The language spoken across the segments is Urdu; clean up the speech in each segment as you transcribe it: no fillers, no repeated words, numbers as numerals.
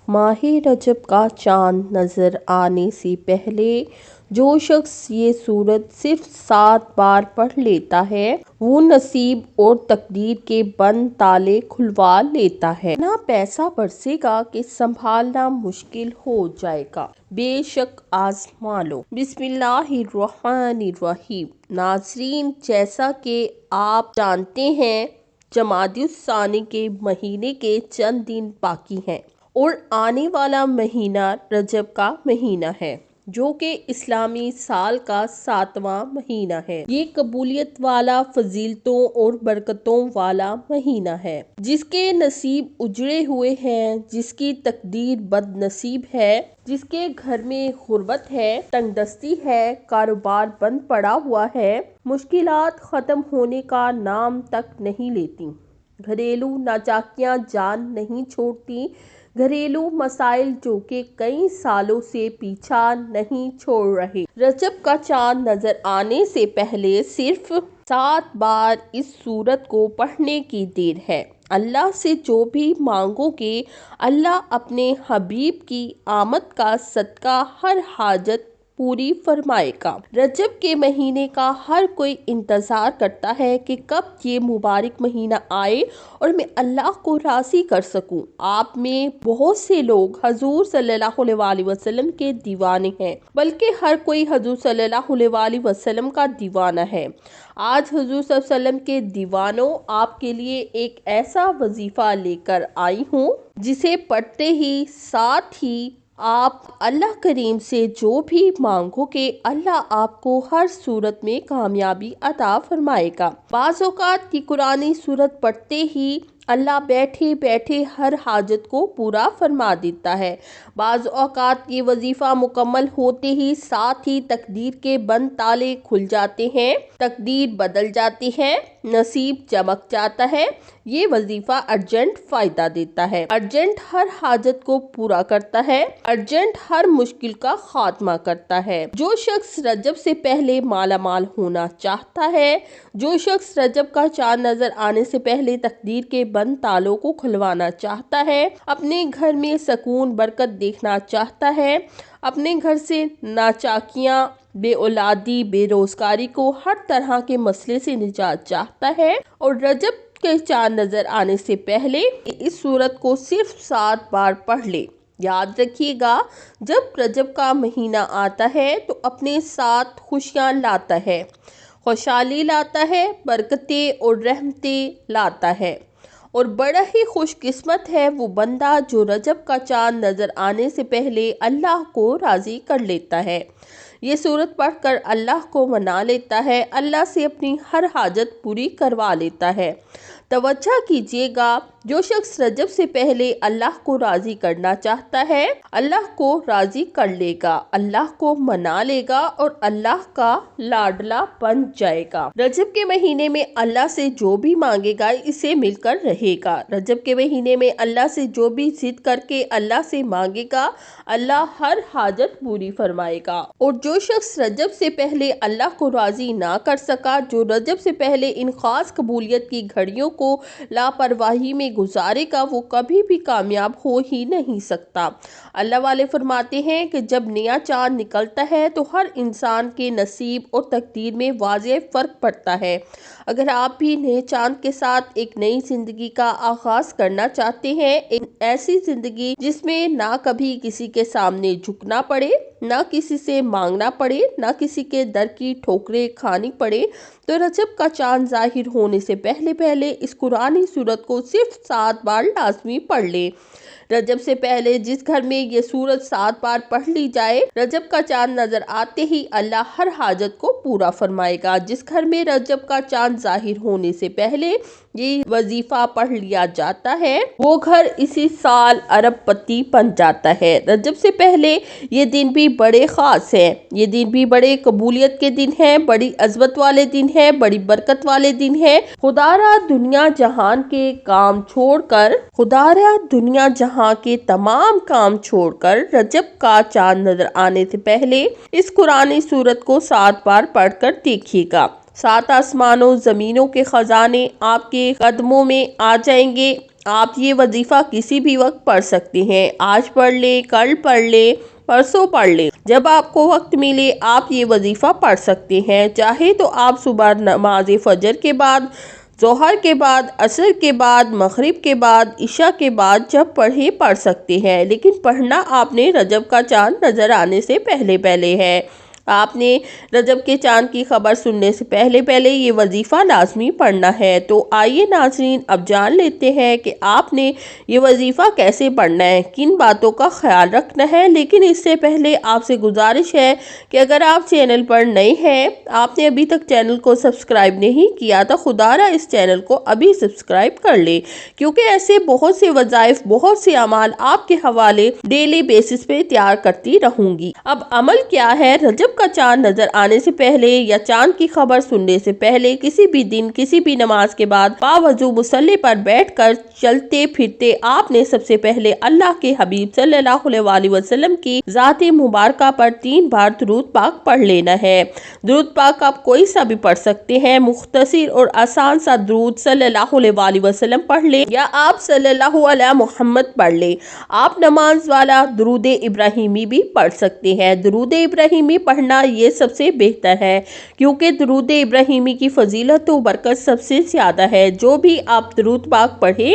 ماہ رجب کا چاند نظر آنے سے پہلے جو شخص یہ سورت صرف 7 بار پڑھ لیتا ہے وہ نصیب اور تقدیر کے بند تالے کھلوا لیتا ہے۔ اتنا پیسہ برسے گا کہ سنبھالنا مشکل ہو جائے گا، بے شک آزما لو۔ بسم اللہ الرحمن الرحیم۔ ناظرین، جیسا کہ آپ جانتے ہیں جمادی الثانی کے مہینے کے چند دن باقی ہیں اور آنے والا مہینہ رجب کا مہینہ ہے جو کہ اسلامی سال کا 7واں مہینہ ہے۔ یہ قبولیت والا، فضیلتوں اور برکتوں والا مہینہ ہے۔ جس کے نصیب اجڑے ہوئے ہیں، جس کی تقدیر بد نصیب ہے، جس کے گھر میں غربت ہے، تنگ دستی ہے، کاروبار بند پڑا ہوا ہے، مشکلات ختم ہونے کا نام تک نہیں لیتی، گھریلو ناچاکیاں جان نہیں چھوڑتی، گھریلو مسائل جو کہ کئی سالوں سے پیچھا نہیں چھوڑ رہے۔ رجب کا چاند نظر آنے سے پہلے صرف 7 بار اس سورت کو پڑھنے کی دیر ہے۔ اللہ سے جو بھی مانگو گے، اللہ اپنے حبیب کی آمد کا صدقہ ہر حاجت پوری فرمائے گا۔ رجب کے مہینے کا ہر کوئی انتظار کرتا ہے کہ کب یہ مبارک مہینہ آئے اور میں اللہ کو راضی کر سکوں۔ آپ میں بہت سے لوگ حضور صلی اللہ علیہ وسلم کے دیوانے ہیں، بلکہ ہر کوئی حضور صلی اللہ علیہ وسلم کا دیوانہ ہے۔ آج حضور صلی اللہ علیہ وسلم کے دیوانوں، آپ کے لیے ایک ایسا وظیفہ لے کر آئی ہوں جسے پڑھتے ہی ساتھ ہی آپ اللہ کریم سے جو بھی مانگو گے، اللہ آپ کو ہر صورت میں کامیابی عطا فرمائے گا۔ بعض اوقات کی قرآنی سورت پڑھتے ہی اللہ بیٹھے بیٹھے ہر حاجت کو پورا فرما دیتا ہے۔ بعض اوقات یہ وظیفہ مکمل ہوتے ہی ساتھ ہی تقدیر کے بند تالے کھل جاتے ہیں، تقدیر بدل جاتی ہے، نصیب چمک جاتا ہے۔ یہ وظیفہ ارجنٹ فائدہ دیتا ہے، ارجنٹ ہر حاجت کو پورا کرتا ہے، ارجنٹ ہر مشکل کا خاتمہ کرتا ہے۔ جو شخص رجب سے پہلے مالا مال ہونا چاہتا ہے، جو شخص رجب کا چاند نظر آنے سے پہلے تقدیر کے بند تالوں کو کھلوانا چاہتا ہے، اپنے گھر میں سکون برکت دیکھنا چاہتا ہے، اپنے گھر سے ناچاکیاں، بے اولادی، بے روزگاری کو ہر طرح کے مسئلے سے نجات چاہتا ہے اور رجب کے چاند نظر آنے سے پہلے اس سورت کو صرف 7 بار پڑھ لے۔ یاد رکھیے گا، جب رجب کا مہینہ آتا ہے تو اپنے ساتھ خوشیاں لاتا ہے، خوشحالی لاتا ہے، برکتیں اور رحمتیں لاتا ہے، اور بڑا ہی خوش قسمت ہے وہ بندہ جو رجب کا چاند نظر آنے سے پہلے اللہ کو راضی کر لیتا ہے، یہ سورت پڑھ کر اللہ کو منا لیتا ہے، اللہ سے اپنی ہر حاجت پوری کروا لیتا ہے۔ توجہ کیجیے گا، جو شخص رجب سے پہلے اللہ کو راضی کرنا چاہتا ہے، اللہ کو راضی کر لے گا، اللہ کو منا لے گا اور اللہ کا لاڈلا بن جائے گا۔ رجب کے مہینے میں اللہ سے جو بھی مانگے گا اسے مل کر رہے گا۔ رجب کے مہینے میں اللہ سے جو بھی ضد کر کے اللہ سے مانگے گا، اللہ ہر حاجت پوری فرمائے گا۔ اور جو شخص رجب سے پہلے اللہ کو راضی نہ کر سکا، جو رجب سے پہلے ان خاص قبولیت کی گھڑیوں کو لاپرواہی میں گزارے گا، وہ کبھی بھی کامیاب ہو ہی نہیں سکتا۔ اللہ والے فرماتے ہیں کہ جب نیا چاند نکلتا ہے تو ہر انسان کے نصیب اور تقدیر میں واضح فرق پڑتا ہے۔ اگر آپ بھی نئے چاند کے ساتھ ایک نئی زندگی کا آغاز کرنا چاہتے ہیں، ایک ایسی زندگی جس میں نہ کبھی کسی کے سامنے جھکنا پڑے، نہ کسی سے مانگنا پڑے، نہ کسی کے در کی ٹھوکریں کھانی پڑے، تو رجب کا چاند ظاہر ہونے سے پہلے اس قرآنی سورت کو صرف 7 بار لازمی پڑھ لیں۔ رجب سے پہلے جس گھر میں یہ سورت 7 بار پڑھ لی جائے، رجب کا چاند نظر آتے ہی اللہ ہر حاجت کو پورا فرمائے گا۔ جس گھر میں رجب کا چاند ظاہر ہونے سے پہلے یہ وظیفہ پڑھ لیا جاتا ہے، وہ گھر اسی سال ارب پتی بن جاتا ہے۔ رجب سے پہلے یہ دن بھی بڑے خاص ہیں، یہ دن بھی بڑے قبولیت کے دن ہیں، بڑی عظمت والے دن ہیں، بڑی برکت والے دن ہیں۔ خدارا دنیا جہان کے کام چھوڑ کر، خدارا دنیا جہاں کے تمام کام چھوڑ کر رجب کا چاند نظر آنے سے پہلے اس قرآنی سورت کو 7 بار پڑھ کر دیکھیے گا۔ 7 آسمانوں زمینوں کے خزانے آپ کے قدموں میں آ جائیں گے، آپ یہ وظیفہ کسی بھی وقت پڑھ سکتے ہیں، آج پڑھ لیں، کل پڑھ لیں، پرسوں پڑھ لیں، جب آپ کو وقت ملے آپ یہ وظیفہ پڑھ سکتے ہیں۔ چاہے تو آپ صبح نماز فجر کے بعد، ظہر کے بعد، عصر کے بعد، مغرب کے بعد، عشاء کے بعد جب پڑھ سکتے ہیں، لیکن پڑھنا آپ نے رجب کا چاند نظر آنے سے پہلے ہے۔ آپ نے رجب کے چاند کی خبر سننے سے پہلے یہ وظیفہ لازمی پڑھنا ہے۔ تو آئیے ناظرین اب جان لیتے ہیں کہ آپ نے یہ وظیفہ کیسے پڑھنا ہے، کن باتوں کا خیال رکھنا ہے۔ لیکن اس سے پہلے آپ سے گزارش ہے کہ اگر آپ چینل پر نئے ہیں، آپ نے ابھی تک چینل کو سبسکرائب نہیں کیا تو خدا را اس چینل کو ابھی سبسکرائب کر لیں، کیونکہ ایسے بہت سے وظائف، بہت سے اعمال آپ کے حوالے ڈیلی بیسس پہ تیار کرتی رہوں گی۔ اب عمل کیا ہے؟ رجب کا چاند نظر آنے سے پہلے یا چاند کی خبر سننے سے پہلے کسی بھی دن کسی بھی نماز کے بعد باوضو مصلی پر بیٹھ کر چلتے پھرتے آپ نے سب سے پہلے اللہ کے حبیب صلی اللہ علیہ وسلم کی ذات مبارکہ پر 3 بار درود پاک پڑھ لینا ہے۔ درود پاک آپ کوئی سا بھی پڑھ سکتے ہیں، مختصر اور آسان سا درود صلی اللہ علیہ وسلم پڑھ لیں یا آپ صلی اللہ علیہ محمد پڑھ لیں۔ آپ نماز والا درود ابراہیمی بھی پڑھ سکتے ہیں۔ درود ابراہیمی پڑھنا یہ سب سے بہتر ہے، کیونکہ درود ابراہیمی کی فضیلت و برکت سب سے زیادہ ہے۔ جو بھی آپ درود پاک پڑھیں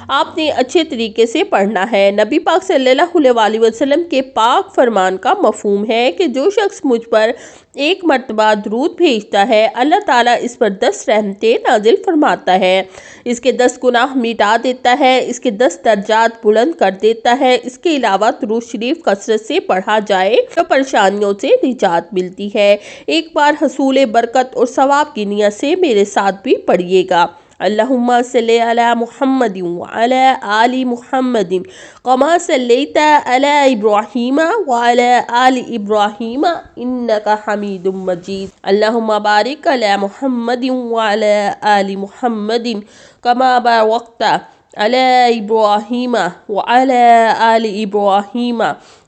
آپ نے اچھے طریقے سے پڑھنا ہے۔ نبی پاک صلی اللہ علیہ وسلم کے پاک فرمان کا مفہوم ہے کہ جو شخص مجھ پر 1 مرتبہ درود بھیجتا ہے اللہ تعالیٰ اس پر 10 رحمتیں نازل فرماتا ہے، اس کے 10 گناہ مٹا دیتا ہے، اس کے 10 درجات بلند کر دیتا ہے۔ اس کے علاوہ درود شریف کثرت سے پڑھا جائے تو پریشانیوں سے نجات ملتی ہے۔ ایک بار حصول برکت اور ثواب کی نیت سے میرے ساتھ بھی پڑھیے گا۔ اللہم صلی علی محمد وعلی آل محمد کما صلیت علی ابراہیم وعلی آل ابراہیم انکا حمید مجید۔ اللہم بارک علی محمد وعلی آل محمد کما بارکت علی ابراہیم وعلی آل ابراہیم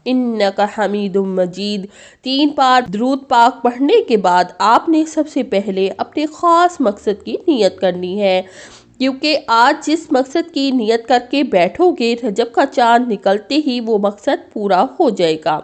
انکا حمید مجید۔ 3 بار درود پاک پڑھنے کے بعد آپ نے سب سے پہلے اپنے خاص مقصد کی نیت کرنی ہے، کیونکہ آج جس مقصد کی نیت کر کے بیٹھو گے رجب کا چاند نکلتے ہی وہ مقصد پورا ہو جائے گا۔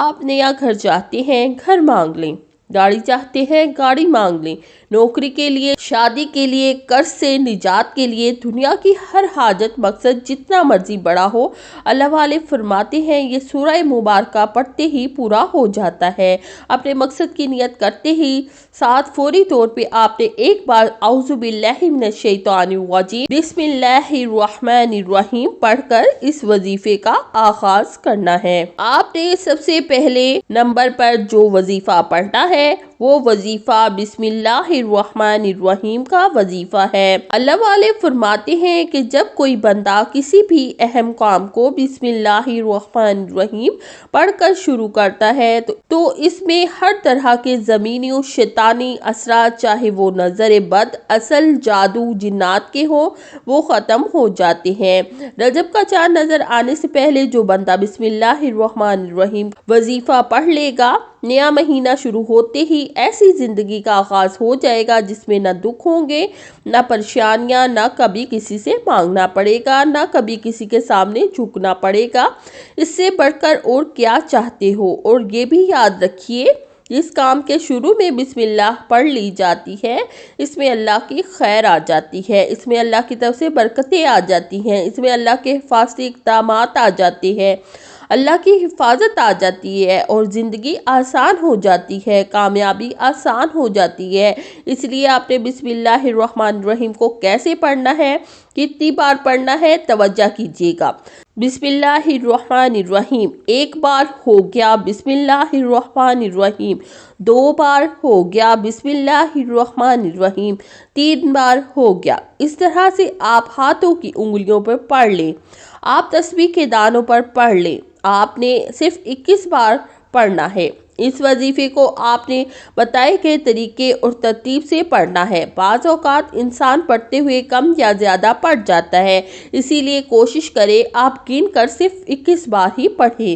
آپ نیا گھر چاہتے ہیں، گھر مانگ لیں، گاڑی چاہتے ہیں، گاڑی مانگ لیں، نوکری کے لیے، شادی کے لیے، قرض سے نجات کے لیے، دنیا کی ہر حاجت مقصد جتنا مرضی بڑا ہو، اللہ والے فرماتے ہیں یہ سورہ مبارکہ پڑھتے ہی پورا ہو جاتا ہے۔ اپنے مقصد کی نیت کرتے ہی ساتھ فوری طور پہ آپ نے ایک بار اعوذ باللہ من الشیطان الرجیم بسم اللہ الرحمن الرحیم پڑھ کر اس وظیفے کا آغاز کرنا ہے۔ آپ نے سب سے پہلے نمبر پر جو وظیفہ پڑھنا ہے وہ وظیفہ بسم اللہ الرحمن الرحیم کا وظیفہ ہے۔ اللہ والے فرماتے ہیں کہ جب کوئی بندہ کسی بھی اہم کام کو بسم اللہ الرحمن الرحیم پڑھ کر شروع کرتا ہے تو اس میں ہر طرح کے زمینی و شیطانی اثرات، چاہے وہ نظر بد، اصل، جادو، جنات کے ہوں، وہ ختم ہو جاتے ہیں۔ رجب کا چاند نظر آنے سے پہلے جو بندہ بسم اللہ الرحمن الرحیم وظیفہ پڑھ لے گا، نیا مہینہ شروع ہوتے ہی ایسی زندگی کا آغاز ہو جائے گا جس میں نہ دکھ ہوں گے، نہ پریشانیاں، نہ کبھی کسی سے مانگنا پڑے گا، نہ کبھی کسی کے سامنے جھکنا پڑے گا۔ اس سے بڑھ کر اور کیا چاہتے ہو؟ اور یہ بھی یاد رکھیے جس کام کے شروع میں بسم اللہ پڑھ لی جاتی ہے اس میں اللہ کی خیر آ جاتی ہے، اس میں اللہ کی طرف سے برکتیں آ جاتی ہیں، اس میں اللہ کے حفاظتی اقدامات آ جاتے ہیں، اللہ کی حفاظت آ جاتی ہے اور زندگی آسان ہو جاتی ہے، کامیابی آسان ہو جاتی ہے۔ اس لیے آپ نے بسم اللہ الرحمن الرحیم کو کیسے پڑھنا ہے، کتنی بار پڑھنا ہے، توجہ کیجیے گا۔ بسم اللہ الرحمن الرحیم 1 بار ہو گیا، بسم اللہ الرحمن الرحیم 2 بار ہو گیا، بسم اللہ الرحمن الرحیم 3 بار ہو گیا۔ اس طرح سے آپ ہاتھوں کی انگلیوں پر پڑھ لیں، آپ تسبیح کے دانوں پر پڑھ لیں۔ آپ نے صرف 21 بار پڑھنا ہے۔ اس وظیفے کو آپ نے بتائے گئے طریقے اور ترتیب سے پڑھنا ہے۔ بعض اوقات انسان پڑھتے ہوئے کم یا زیادہ پڑھ جاتا ہے، اسی لیے کوشش کریں آپ گن کر صرف 21 بار ہی پڑھیں۔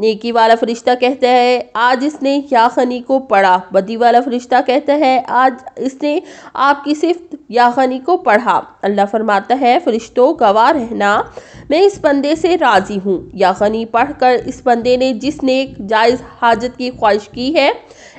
نیکی والا فرشتہ کہتا ہے آج اس نے یا غنی کو پڑھا، بدی والا فرشتہ کہتا ہے آج اس نے آپ کی صفت یا غنی کو پڑھا۔ اللہ فرماتا ہے فرشتوں گواہ رہنا، میں اس بندے سے راضی ہوں۔ یا غنی پڑھ کر اس بندے نے جس نے ایک جائز حاجت کی خواہش کی ہے،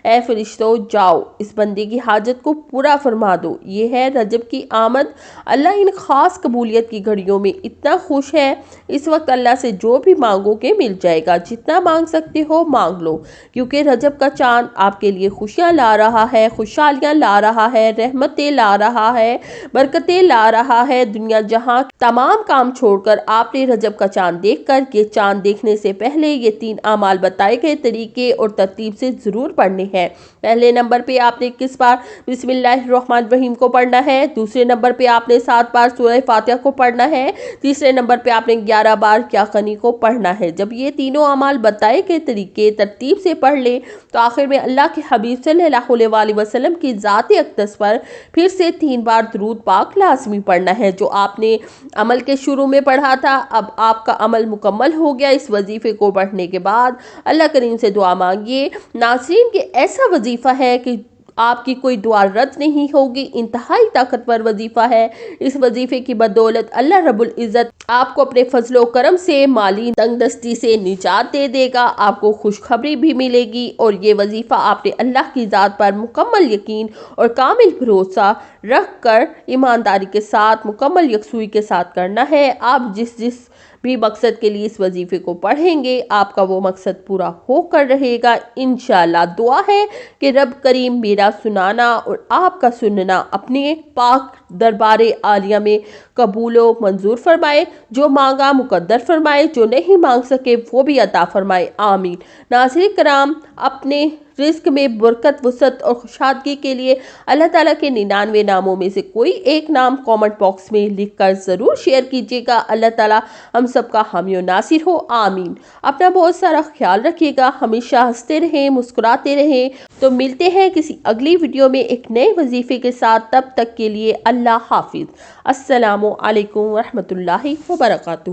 اے فرشتوں جاؤ اس بندے کی حاجت کو پورا فرما دو۔ یہ ہے رجب کی آمد۔ اللہ ان خاص قبولیت کی گھڑیوں میں اتنا خوش ہے، اس وقت اللہ سے جو بھی مانگو گے مل جائے گا، جتنا مانگ سکتے ہو مانگ لو، کیونکہ رجب کا چاند آپ کے لیے خوشیاں لا رہا ہے، خوشحالیاں لا رہا ہے، رحمتیں لا رہا ہے، برکتیں لا رہا ہے۔ دنیا جہاں تمام کام چھوڑ کر آپ نے رجب کا چاند دیکھ کر یہ چاند دیکھنے سے پہلے یہ 3 اعمال بتائے گئے طریقے اور ترتیب سے ضرور پڑھنے ہیں۔ پہلے نمبر پہ آپ نے کس بار بسم اللہ الرحمن الرحیم کو پڑھنا ہے، دوسرے نمبر پہ آپ نے 7 بار سورہ فاتحہ کو پڑھنا ہے، تیسرے نمبر پہ آپ نے 11 بار یا غنی کو پڑھنا ہے۔ جب یہ تینوں اعمال بتائے گئے طریقے ترتیب سے پڑھ لیں تو آخر میں اللہ کے حبیب صلی اللہ علیہ وسلم کی ذات اقدس پر پھر سے 3 بار درود پاک لازمی پڑھنا ہے، جو آپ نے عمل کے شروع میں پڑھا تھا۔ اب آپ کا عمل مکمل ہو گیا۔ اس وظیفے کو پڑھنے کے بعد اللہ کریم سے دعا مانگیے۔ ناظرین، یہ ایسا وظیفہ ہے کہ آپ کی کوئی دعا رد نہیں ہوگی، انتہائی طاقتور وظیفہ ہے۔ اس وظیفے کی بدولت اللہ رب العزت آپ کو اپنے فضل و کرم سے مالی تنگ دستی سے نجات دے دے گا، آپ کو خوشخبری بھی ملے گی، اور یہ وظیفہ آپ نے اللہ کی ذات پر مکمل یقین اور کامل بھروسہ رکھ کر ایمانداری کے ساتھ مکمل یکسوئی کے ساتھ کرنا ہے۔ آپ جس بھی مقصد کے لیے اس وظیفے کو پڑھیں گے آپ کا وہ مقصد پورا ہو کر رہے گا انشاءاللہ۔ دعا ہے کہ رب کریم میرا سنانا اور آپ کا سننا اپنے پاک دربار عالیہ میں قبول و منظور فرمائے، جو مانگا مقدر فرمائے، جو نہیں مانگ سکے وہ بھی عطا فرمائے، آمین۔ ناظرین کرام، اپنے رزق میں برکت، وسعت اور خوشحالی کے لیے اللہ تعالیٰ کے 99 ناموں میں سے کوئی ایک نام کامنٹ باکس میں لکھ کر ضرور شیئر کیجیے گا۔ اللہ تعالیٰ ہم سب کا حامی و ناصر ہو، آمین۔ اپنا بہت سارا خیال رکھیے گا، ہمیشہ ہنستے رہیں، مسکراتے رہیں۔ تو ملتے ہیں کسی اگلی ویڈیو میں ایک نئے وظیفے کے ساتھ، تب تک کے لیے اللہ حافظ۔ السلام علیکم ورحمۃ اللہ وبرکاتہ۔